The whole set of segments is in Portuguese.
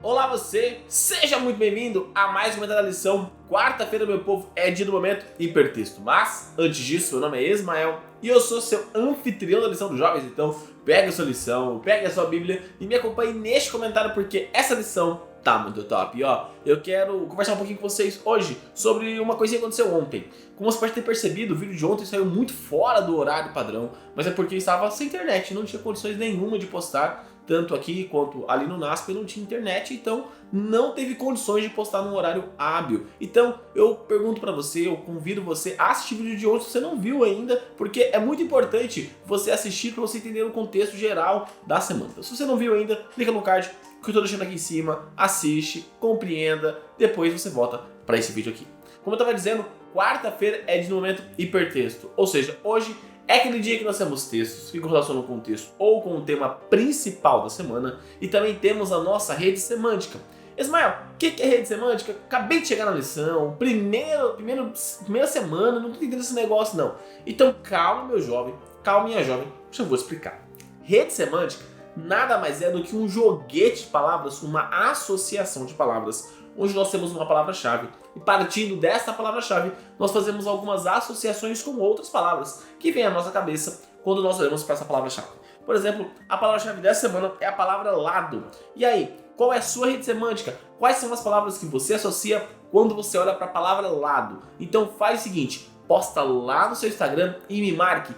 Olá você, seja muito bem-vindo a mais uma da lição. Quarta-feira, meu povo, é dia do momento hipertexto. Mas, antes disso, meu nome é Ismael e eu sou seu anfitrião da lição dos jovens. Então, pega a sua lição, pega a sua Bíblia e me acompanhe neste comentário porque essa lição tá muito top. E ó, eu quero conversar um pouquinho com vocês hoje sobre uma coisinha que aconteceu ontem. Como você pode ter percebido, o vídeo de ontem saiu muito fora do horário padrão, mas é porque estava sem internet, não tinha condições nenhuma de postar. Tanto aqui quanto ali no NASP não tinha internet, então não teve condições de postar num horário hábil. Então eu pergunto pra você, eu convido você a assistir o vídeo de hoje se você não viu ainda, porque é muito importante você assistir para você entender o contexto geral da semana. Então, se você não viu ainda, clica no card que eu tô deixando aqui em cima, assiste, compreenda, depois você volta para esse vídeo aqui. Como eu tava dizendo, quarta-feira é de momento hipertexto, ou seja, hoje é aquele dia que nós temos textos que correlacionam com o texto ou com o tema principal da semana e também temos a nossa rede semântica. Ismael, o que é rede semântica? Acabei de chegar na lição, primeira semana, não tô entendendo esse negócio não. Então calma meu jovem, calma minha jovem, eu vou explicar. Rede semântica nada mais é do que um joguete de palavras, uma associação de palavras, onde nós temos uma palavra-chave e partindo dessa palavra-chave nós fazemos algumas associações com outras palavras que vêm à nossa cabeça quando nós olhamos para essa palavra-chave. Por exemplo, a palavra-chave dessa semana é a palavra lado. E aí, qual é a sua rede semântica? Quais são as palavras que você associa quando você olha para a palavra lado? Então faz o seguinte, posta lá no seu Instagram e me marque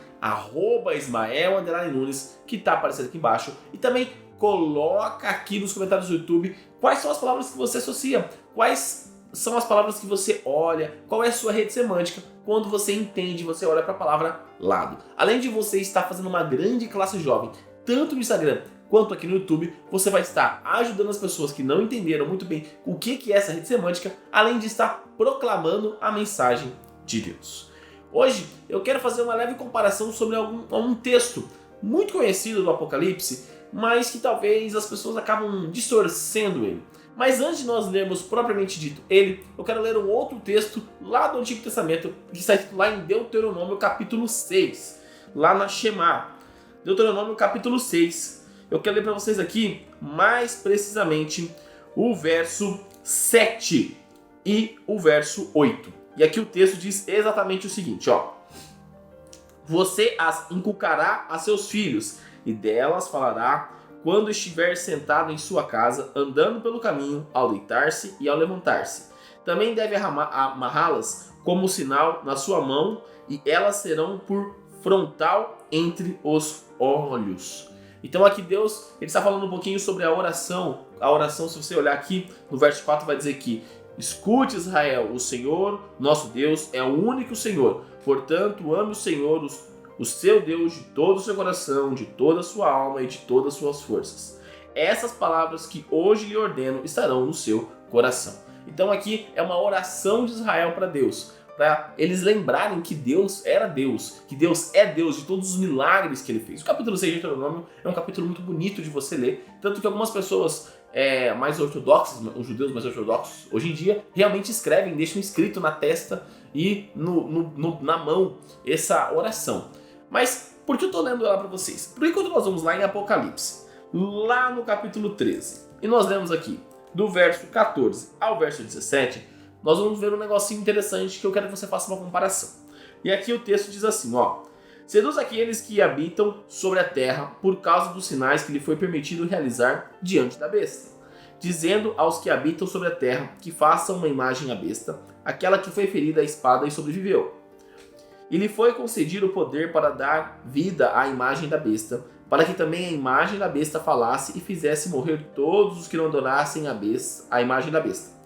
@Ismael_Nunes, que está aparecendo aqui embaixo, e também coloca aqui nos comentários do YouTube quais são as palavras que você associa, quais são as palavras que você olha, qual é a sua rede semântica quando você entende, você olha para a palavra lado. Além de você estar fazendo uma grande classe jovem, tanto no Instagram quanto aqui no YouTube, você vai estar ajudando as pessoas que não entenderam muito bem o que é essa rede semântica, além de estar proclamando a mensagem de Deus. Hoje eu quero fazer uma leve comparação sobre um texto muito conhecido do Apocalipse, mas que talvez as pessoas acabam distorcendo ele. Mas antes de nós lermos propriamente dito ele, eu quero ler um outro texto lá do Antigo Testamento, que está escrito lá em Deuteronômio capítulo 6, lá na Shema. Deuteronômio capítulo 6. Eu quero ler para vocês aqui, mais precisamente, o verso 7 e o verso 8. E aqui o texto diz exatamente o seguinte, ó. Você as inculcará a seus filhos, e delas falará quando estiver sentado em sua casa, andando pelo caminho, ao deitar-se e ao levantar-se. Também deve amarrá-las como sinal na sua mão, e elas serão por frontal entre os olhos. Então aqui Deus ele está falando um pouquinho sobre a oração. A oração, se você olhar aqui no verso 4, vai dizer que escute Israel, o Senhor, nosso Deus, é o único Senhor. Portanto, ame o Senhor, o seu Deus, de todo o seu coração, de toda a sua alma e de todas as suas forças. Essas palavras que hoje lhe ordeno estarão no seu coração. Então aqui é uma oração de Israel para Deus, para eles lembrarem que Deus era Deus, que Deus é Deus de todos os milagres que ele fez. O capítulo 6 de Deuteronômio é um capítulo muito bonito de você ler, tanto que algumas pessoas mais ortodoxos, os judeus mais ortodoxos, hoje em dia, realmente escrevem, deixam escrito na testa e na mão essa oração. Mas por que eu estou lendo ela para vocês? Porque quando nós vamos lá em Apocalipse, lá no capítulo 13, e nós lemos aqui, do verso 14 ao verso 17, nós vamos ver um negocinho interessante que eu quero que você faça uma comparação. E aqui o texto diz assim, ó. Seduz aqueles que habitam sobre a terra por causa dos sinais que lhe foi permitido realizar diante da besta, dizendo aos que habitam sobre a terra que façam uma imagem à besta, aquela que foi ferida à espada e sobreviveu. E lhe foi concedido o poder para dar vida à imagem da besta, para que também a imagem da besta falasse e fizesse morrer todos os que não adorassem a imagem da besta.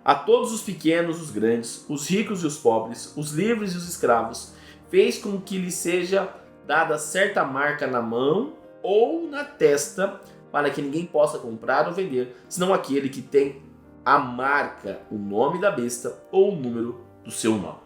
A todos os pequenos, os grandes, os ricos e os pobres, os livres e os escravos, fez com que lhe seja dada certa marca na mão ou na testa, para que ninguém possa comprar ou vender, senão aquele que tem a marca, o nome da besta ou o número do seu nome.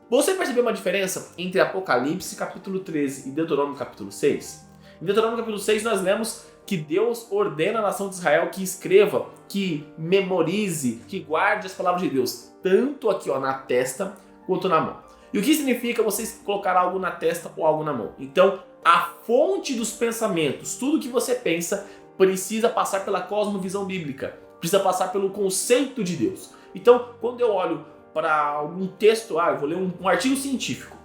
Você percebeu uma diferença entre Apocalipse capítulo 13 e Deuteronômio capítulo 6? Em Deuteronômio capítulo 6 nós lemos que Deus ordena à nação de Israel que escreva, que memorize, que guarde as palavras de Deus, tanto aqui na testa quanto na mão. E o que significa você colocar algo na testa ou algo na mão? Então, a fonte dos pensamentos, tudo que você pensa, precisa passar pela cosmovisão bíblica, precisa passar pelo conceito de Deus. Então, quando eu olho para algum texto, eu vou ler um artigo científico,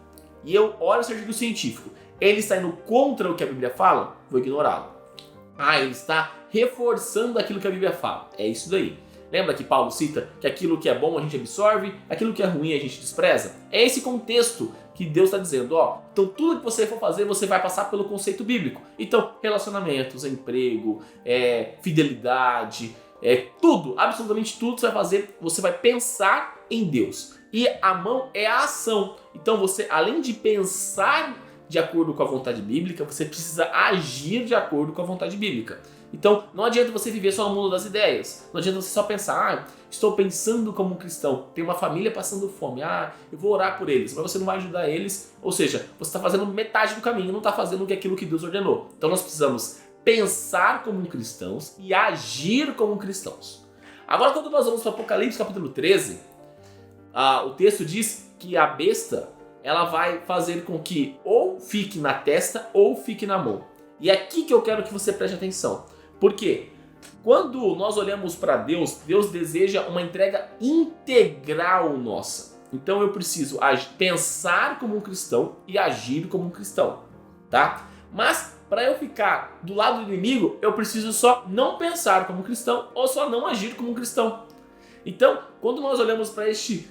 e eu olho esse artigo científico, ele está indo contra o que a Bíblia fala, vou ignorá-lo. Ele está reforçando aquilo que a Bíblia fala. É isso daí. Lembra que Paulo cita que aquilo que é bom a gente absorve, aquilo que é ruim a gente despreza? É esse contexto que Deus está dizendo, então tudo que você for fazer, você vai passar pelo conceito bíblico. Então, relacionamentos, emprego, fidelidade, tudo, absolutamente tudo que você vai fazer, você vai pensar em Deus. E a mão é a ação. Então você, além de pensar de acordo com a vontade bíblica, você precisa agir de acordo com a vontade bíblica. Então, não adianta você viver só no mundo das ideias. Não adianta você só pensar, estou pensando como um cristão. Tem uma família passando fome. Eu vou orar por eles. Mas você não vai ajudar eles. Ou seja, você está fazendo metade do caminho, não está fazendo aquilo que Deus ordenou. Então, nós precisamos pensar como cristãos e agir como cristãos. Agora, quando nós vamos para Apocalipse capítulo 13, o texto diz que a besta, ela vai fazer com que ou fique na testa ou fique na mão. E é aqui que eu quero que você preste atenção. Por quê? Quando nós olhamos para Deus, Deus deseja uma entrega integral nossa. Então eu preciso pensar como um cristão e agir como um cristão, tá? Mas para eu ficar do lado do inimigo, eu preciso só não pensar como um cristão ou só não agir como um cristão. Então, quando nós olhamos para este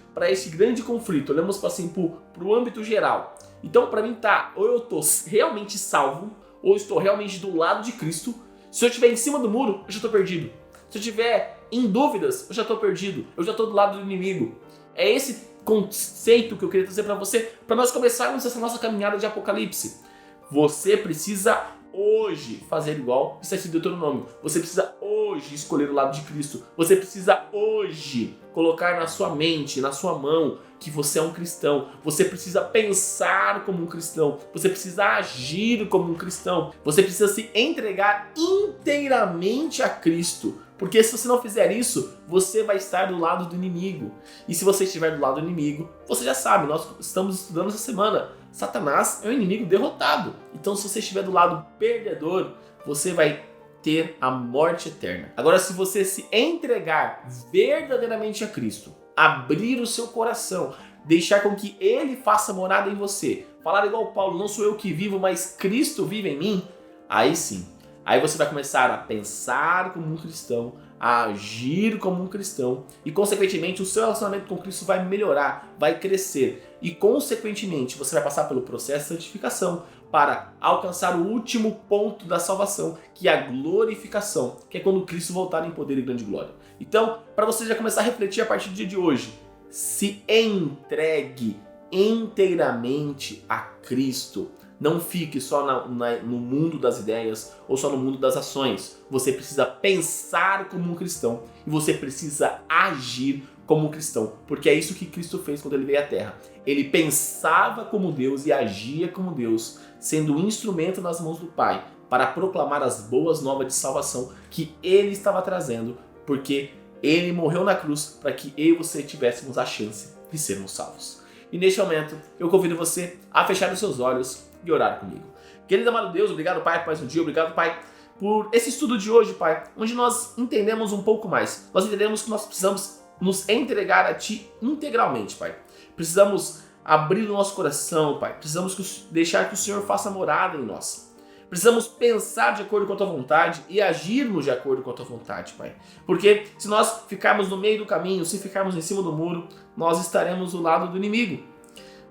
grande conflito, olhamos assim para o âmbito geral. Então, para mim ou eu estou realmente salvo, ou estou realmente do lado de Cristo. Se eu estiver em cima do muro, eu já estou perdido. Se eu estiver em dúvidas, eu já estou perdido. Eu já estou do lado do inimigo. É esse conceito que eu queria trazer para você, para nós começarmos essa nossa caminhada de Apocalipse. Você precisa hoje fazer igual está escrito em Deuteronômio. Você precisa hoje escolher o lado de Cristo. Você precisa hoje colocar na sua mente, na sua mão, que você é um cristão. Você precisa pensar como um cristão. Você precisa agir como um cristão. Você precisa se entregar inteiramente a Cristo. Porque se você não fizer isso, você vai estar do lado do inimigo. E se você estiver do lado do inimigo, você já sabe, nós estamos estudando essa semana. Satanás é um inimigo derrotado. Então, se você estiver do lado perdedor, você vai ter a morte eterna. Agora, se você se entregar verdadeiramente a Cristo, abrir o seu coração, deixar com que Ele faça morada em você, falar igual Paulo, não sou eu que vivo, mas Cristo vive em mim, aí sim. Aí você vai começar a pensar como um cristão, a agir como um cristão e, consequentemente, o seu relacionamento com Cristo vai melhorar, vai crescer e, consequentemente, você vai passar pelo processo de santificação para alcançar o último ponto da salvação, que é a glorificação, que é quando Cristo voltar em poder e grande glória. Então, para você já começar a refletir a partir do dia de hoje, se entregue inteiramente a Cristo. Não fique só no mundo das ideias ou só no mundo das ações. Você precisa pensar como um cristão e você precisa agir como um cristão, porque é isso que Cristo fez quando ele veio à Terra. Ele pensava como Deus e agia como Deus, sendo um instrumento nas mãos do Pai para proclamar as boas novas de salvação que ele estava trazendo, porque ele morreu na cruz para que eu e você tivéssemos a chance de sermos salvos. E neste momento, eu convido você a fechar os seus olhos e orar comigo. Querido amado Deus, obrigado, Pai, por mais um dia. Obrigado, Pai, por esse estudo de hoje, Pai, onde nós entendemos um pouco mais. Nós entendemos que nós precisamos nos entregar a Ti integralmente, Pai. Precisamos abrir o nosso coração, Pai. Precisamos deixar que o Senhor faça morada em nós. Precisamos pensar de acordo com a Tua vontade e agirmos de acordo com a Tua vontade, Pai. Porque se nós ficarmos no meio do caminho, se ficarmos em cima do muro, nós estaremos do lado do inimigo.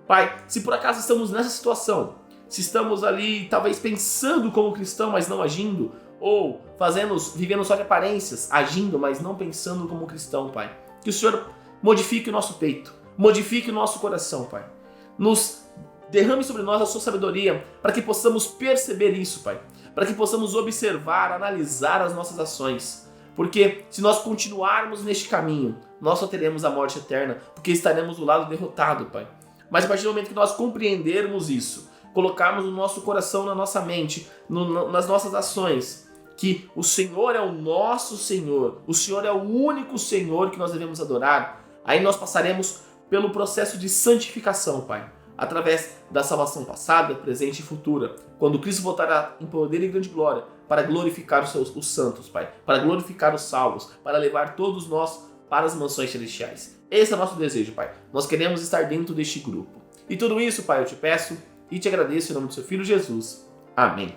Pai, se por acaso estamos nessa situação, se estamos ali talvez pensando como cristão, mas não agindo, ou vivendo só de aparências, agindo, mas não pensando como cristão, Pai. Que o Senhor modifique o nosso peito, modifique o nosso coração, Pai. Derrame sobre nós a sua sabedoria, para que possamos perceber isso, Pai. Para que possamos observar, analisar as nossas ações. Porque se nós continuarmos neste caminho, nós só teremos a morte eterna, porque estaremos do lado derrotado, Pai. Mas a partir do momento que nós compreendermos isso, colocarmos no nosso coração, na nossa mente, nas nossas ações, que o Senhor é o nosso Senhor, o Senhor é o único Senhor que nós devemos adorar, aí nós passaremos pelo processo de santificação, Pai, através da salvação passada, presente e futura. Quando Cristo voltará em poder e grande glória, para glorificar os santos, Pai, para glorificar os salvos, para levar todos nós para as mansões celestiais. Esse é o nosso desejo, Pai. Nós queremos estar dentro deste grupo. E tudo isso, Pai, eu te peço e te agradeço em nome do seu Filho Jesus. Amém.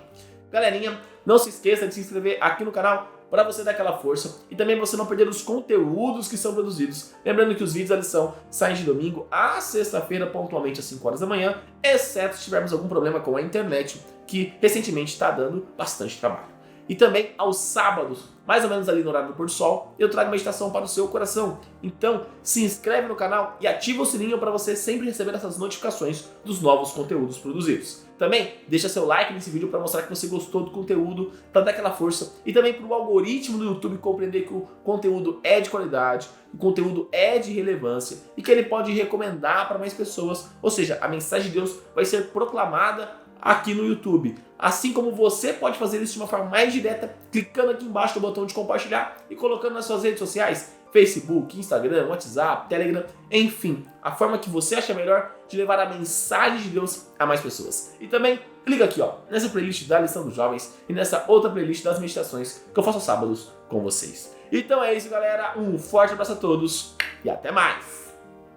Galerinha, não se esqueça de se inscrever aqui no canal para você dar aquela força e também você não perder os conteúdos que são produzidos. Lembrando que os vídeos da lição saem de domingo a sexta-feira, pontualmente às 5 horas da manhã, exceto se tivermos algum problema com a internet, que recentemente está dando bastante trabalho. E também aos sábados, mais ou menos ali no horário do pôr do sol, eu trago meditação para o seu coração. Então, se inscreve no canal e ativa o sininho para você sempre receber essas notificações dos novos conteúdos produzidos. Também deixa seu like nesse vídeo para mostrar que você gostou do conteúdo, para dar aquela força e também para o algoritmo do YouTube compreender que o conteúdo é de qualidade, o conteúdo é de relevância e que ele pode recomendar para mais pessoas. Ou seja, a mensagem de Deus vai ser proclamada aqui no YouTube. Assim como você pode fazer isso de uma forma mais direta, clicando aqui embaixo no botão de compartilhar e colocando nas suas redes sociais, Facebook, Instagram, WhatsApp, Telegram, enfim, a forma que você acha melhor de levar a mensagem de Deus a mais pessoas. E também clica aqui, ó, nessa playlist da Lição dos Jovens e nessa outra playlist das meditações que eu faço aos sábados com vocês. Então é isso, galera. Um forte abraço a todos e até mais!